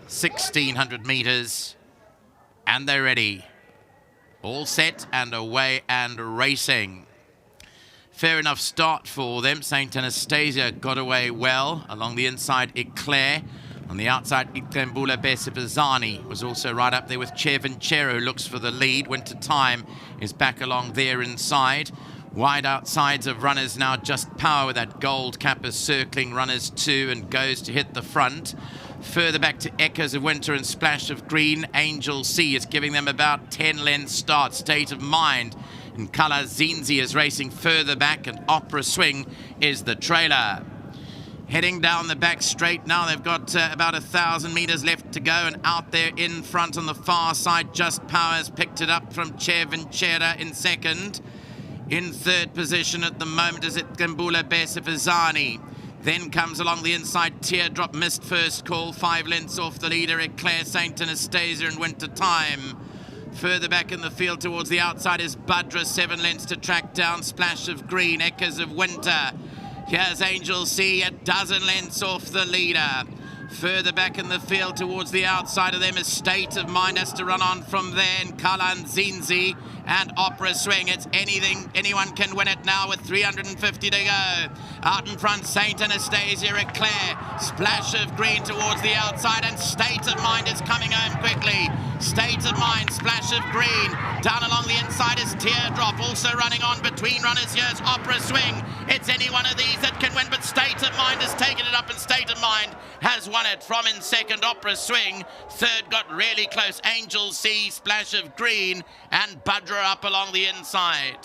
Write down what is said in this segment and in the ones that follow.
1,600 meters. And they're ready. All set and away and racing. Fair enough start for them. St. Anastasia got away well. Along the inside, Eclair. On the outside, Iqembula Besipazani was also right up there with Chevinchero, who looks for the lead. Winter Time is back along there inside. Wide outsides of runners now, Just Power with that gold cap is circling runners 2 and goes to hit the front. Further back to Echoes of Winter and Splash of Green. Angel C is giving them about 10 lengths start. State of Mind and Kala Zinzi is racing further back, and Opera Swing is the trailer. Heading down the back straight now, they've got about 1,000 meters left to go, and out there in front on the far side, Just Power has picked it up from Chevinchera in second. In third position at the moment is Iqembula Besipazani. Then comes along the inside, Teardrop missed first call, 5 lengths off the leader, Eclair, St. Anastasia and Winter Time. Further back in the field towards the outside is Budra, 7 lengths to track down Splash of Green, Echoes of Winter. Here's Angel C, 12 lengths off the leader. Further back in the field towards the outside of them is State of Mind, has to run on from there, and Kalan Zinzi and Opera Swing. It's anything, anyone can win it now with 350 to go. Out in front, St. Anastasia, Eclair, Splash of Green towards the outside, and State of Mind is coming home quickly. State of Mind, Splash of Green. Down along the inside is Teardrop, also running on between runners. Here's Opera Swing. It's any one of these that can win, but State of Mind has taken it up, and State of Mind has won it from in second, Opera Swing. Third got really close, Angel C, Splash of Green, and Budra up along the inside.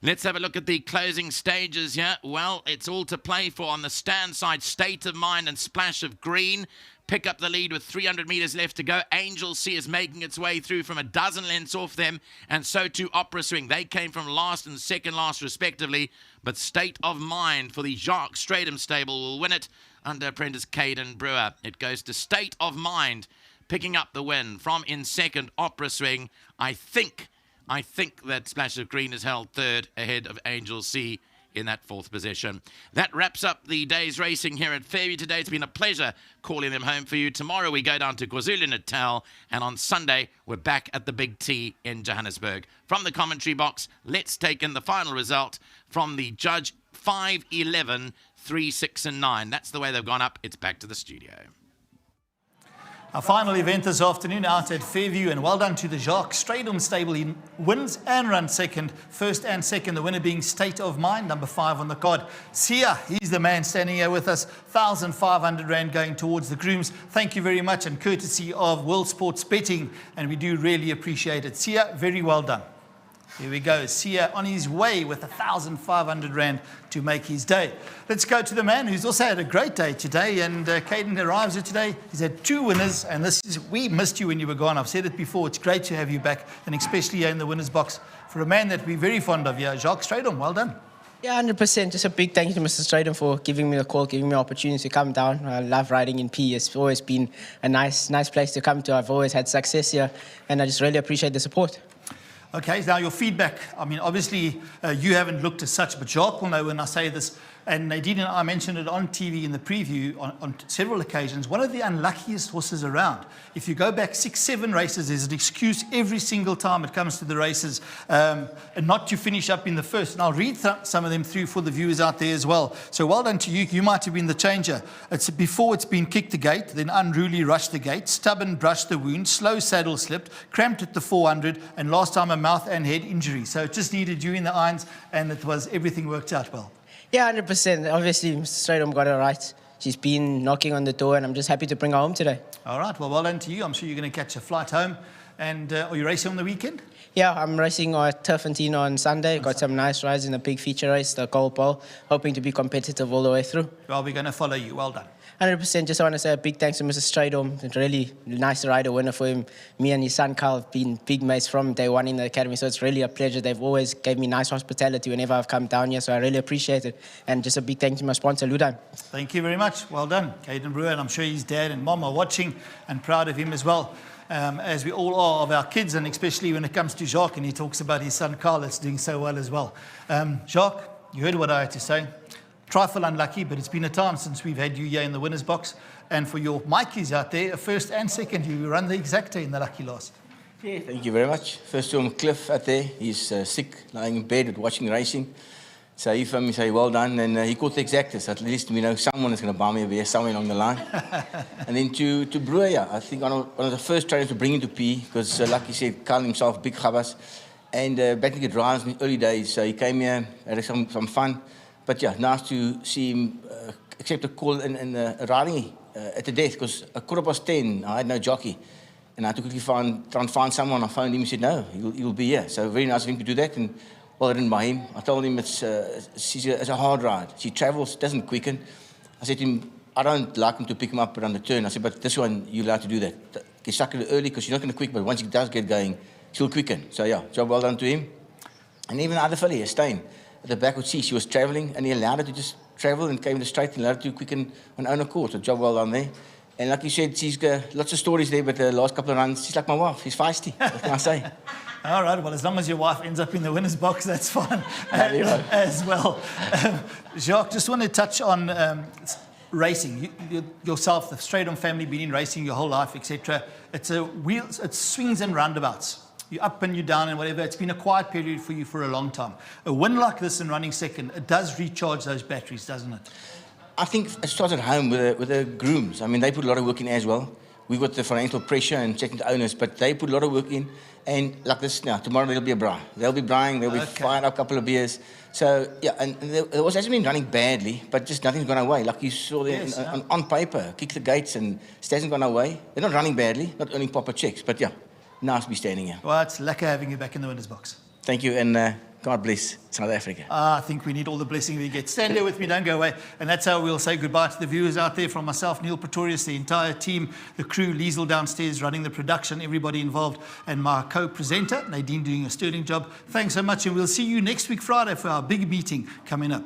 Let's have a look at the closing stages here. Well, it's all to play for on the stand side. State of Mind and Splash of Green pick up the lead with 300 meters left to go. Angel C is making its way through from 12 lengths off them, and so too Opera Swing. They came from last and second last respectively, but State of Mind for the Jacques Stratum stable will win it under apprentice Caden Brewer. It goes to State of Mind picking up the win from in second, Opera Swing. I think that Splash of Green is held third ahead of Angel C in that fourth position. That wraps up the day's racing here at Fairview today. It's been a pleasure calling them home for you. Tomorrow we go down to KwaZulu-Natal, and on Sunday we're back at the Big T in Johannesburg. From the commentary box, let's take in the final result from the judge. 5, 11, 3, 6 and 9. That's the way they've gone up. It's back to the studio. Our final event this afternoon out at Fairview, and well done to the Jacques Stratum stable. He wins and runs second, first and second, the winner being State of Mind, number 5 on the card. Sia, he's the man standing here with us, 1,500 Rand going towards the grooms. Thank you very much, and courtesy of World Sports Betting, and we do really appreciate it. Sia, very well done. Here we go, Sia on his way with 1,500 Rand to make his day. Let's go to the man who's also had a great day today, and Caden arrives here today. He's had 2 winners, and we missed you when you were gone. I've said it before, it's great to have you back, and especially here in the winner's box for a man that we're very fond of here, Jacques Stratum. Well done. Yeah, 100%. Just a big thank you to Mr. Stratum for giving me the call, giving me the opportunity to come down. I love riding in P. It's always been a nice place to come to. I've always had success here, and I just really appreciate the support. Okay, now your feedback. I mean, obviously, you haven't looked as such, but Jacques will know when I say this. And Nadine and I mentioned it on TV in the preview on several occasions. One of the unluckiest horses around. If you go back 6, 7 races, there's an excuse every single time it comes to the races, and not to finish up in the first. And I'll read some of them through for the viewers out there as well. So well done to you. You might have been the changer. Before it's been kicked the gate, then unruly rushed the gate, stubborn brushed the wound, slow saddle slipped, cramped at the 400, and last time a mouth and head injury. So it just needed you in the irons, and everything worked out well. Yeah, 100%. Obviously, Mr. Stratum got it right. She's been knocking on the door, and I'm just happy to bring her home today. All right, well done to you. I'm sure you're going to catch a flight home. And are you racing on the weekend? Yeah, I'm racing at Turfantino on Sunday. Got some nice rides in the big feature race, the Gold Bowl, hoping to be competitive all the way through. Well, we're going to follow you. Well done. 100%. Just want to say a big thanks to Mr. Stratum. It's really nice to ride a winner for him. Me and his son Carl have been big mates from day one in the academy, so it's really a pleasure. They've always gave me nice hospitality whenever I've come down here, so I really appreciate it. And just a big thank you to my sponsor, Ludheim. Thank you very much. Well done, Caden Brewer, and I'm sure his dad and mom are watching and proud of him as well. As we all are of our kids, and especially when it comes to Jacques, and he talks about his son Carl that's doing so well as well. Jacques, you heard what I had to say. trifle unlucky, but it's been a time since we've had you here in the winner's box. And for your Mikeys out there, first and second, you run the exacta in the lucky last. Yeah, thank you very much. First to him, Cliff out there. He's sick, lying in bed watching racing. So he phoned me, say, well done, and he caught the exactas. At least we know someone is going to buy me a beer somewhere along the line. And then to Brewer, yeah, I think one of the first trainers to bring him to P, because like he said, Carl himself, big gabas, and back to get drives in the early days. So he came here, had some fun. But yeah, nice to see him accept a call in riding at the death, because at 10:15, I had no jockey. And I had to quickly try and find someone. I phoned him, he said, no, he'll be here. So very nice of him to do that. And well, I didn't buy him. I told him it's a hard ride. She travels, doesn't quicken. I said to him, I don't like him to pick him up around the turn. I said, but this one, you're allowed to do that. Get stuck early because you're not going to quick, but once he does get going, she'll quicken. So yeah, job well done to him. And even the other filly, Stein, at the back would see she was traveling, and he allowed her to just travel and came to straight and allowed her to quicken on own accord. So job well done there. And like you said, she's got lots of stories there, but the last couple of runs, she's like my wife. She's feisty. What can I say? All right, well, as long as your wife ends up in the winner's box, that's fine as well. Jacques, just want to touch on racing. You yourself, the Strydom family, been in racing your whole life, etc. It's swings and roundabouts. You're up and you're down and whatever. It's been a quiet period for you for a long time. A win like this in running second, it does recharge those batteries, doesn't it? I think it starts at home with the grooms. I mean, they put a lot of work in as well. We've got the financial pressure and checking the owners, but they put a lot of work in. And like this now, tomorrow there'll be a braai. They'll be braaiing, they'll be firing up a couple of beers. So, yeah, and there hasn't been running badly, but just nothing's gone away. Like you saw there on paper, kick the gates, and it hasn't gone away. They're not running badly, not earning proper checks, but yeah, nice to be standing here. Well, it's lekker having you back in the winner's box. Thank you, and God bless South Africa. I think we need all the blessing we get. Stand there with me, don't go away. And that's how we'll say goodbye to the viewers out there. From myself, Neil Pretorius, the entire team, the crew, Liesl downstairs running the production, everybody involved, and my co-presenter, Nadine, doing a sterling job. Thanks so much, and we'll see you next week, Friday, for our big meeting coming up.